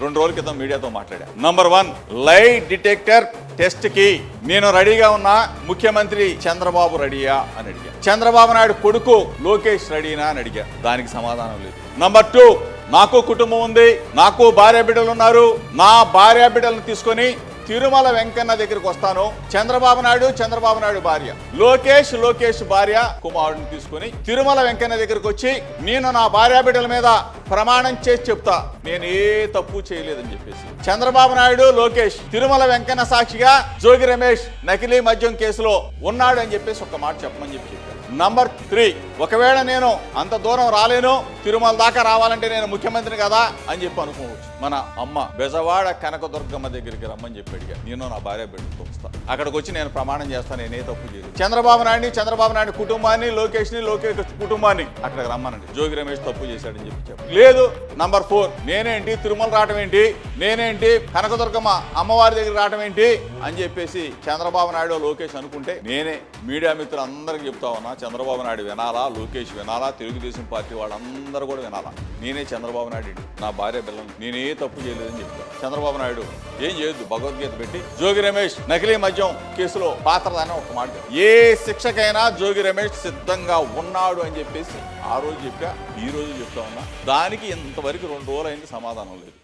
2 రోజుల క్రితం మీడియాతో మాట్లాడా. నంబర్ 1 లై డిటెక్టర్ టెస్ట్ కి నేను రెడీగా ఉన్నా, ముఖ్యమంత్రి చంద్రబాబు రెడీయా అని అడిగా. చంద్రబాబు నాయుడు కొడుకు లోకేష్ రెడీనా అని అడిగా. దానికి సమాధానం లేదు. నంబర్ 2 నాకు కుటుంబం ఉంది, నాకు భార్య బిడ్డలు ఉన్నారు, నా భార్య బిడ్డలను తీసుకొని తిరుమల వెంకన్న దగ్గరికి వస్తాను. చంద్రబాబు నాయుడు భార్య లోకేష్ భార్య కుమారుడిని తీసుకుని తిరుమల వెంకన్న దగ్గరికి వచ్చి నేను నా భార్య బిడ్డల మీద ప్రమాణం చేసి చెప్తా నేను ఏ తప్పు చేయలేదని చెప్పేసి చంద్రబాబు నాయుడు లోకేష్ తిరుమల వెంకన్న సాక్షిగా జోగి రమేష్ నకిలీ మద్యం కేసులో ఉన్నాడు అని చెప్పేసి ఒక మాట చెప్పమని చెప్పారు. నంబర్ 3 ఒకవేళ నేను అంత దూరం రాలేను, తిరుమల దాకా రావాలంటే నేను ముఖ్యమంత్రిని కదా అని చెప్పి అనుకోవచ్చు. మన అమ్మ బెజవాడ కనకదుర్గమ్మ దగ్గరికి రమ్మని చెప్పి అడిగా. నేను నా భార్య బిడ్డతో వస్తా, అక్కడికి వచ్చి నేను ప్రమాణం చేస్తాను నేనే తప్పు చేయలేదు. చంద్రబాబు నాయుడు కుటుంబాన్ని లోకేష్ కుటుంబాన్ని అక్కడికి రమ్మనండి, జోగి రమేష్ తప్పు చేశాడని చెప్పి లేదు. నంబర్ 4 నేనేంటి తిరుమల రావటం ఏంటి, నేనేంటి కనకదుర్గమ్మ అమ్మవారి దగ్గర రావటం ఏంటి అని చెప్పేసి చంద్రబాబు నాయుడు లోకేష్ అనుకుంటే నేనే మీడియా మిత్రులందరికీ చెప్తా ఉన్నా, చంద్రబాబు నాయుడు వినాలా, లోకేష్ వినాలా, తెలుగుదేశం పార్టీ వాళ్ళందరూ కూడా వినాలా. నేనే చంద్రబాబు నాయుడు నా భార్య పిల్లలు నేనే తప్పు చేయలేదని చెప్తాను. చంద్రబాబు నాయుడు ఏం చేయొద్దు, భగవద్గీత పెట్టి జోగి రమేష్ నకిలీ మద్యం కేసులో పాత్రదని ఒక మాట, ఏ శిక్షకైనా జోగి రమేష్ సిద్ధంగా ఉన్నాడు అని చెప్పేసి ఆ రోజు చెప్పా, ఈ రోజు చెప్తా ఉన్నా. దానికి ఇంతవరకు 2 రోజులు అయింది, సమాధానం లేదు.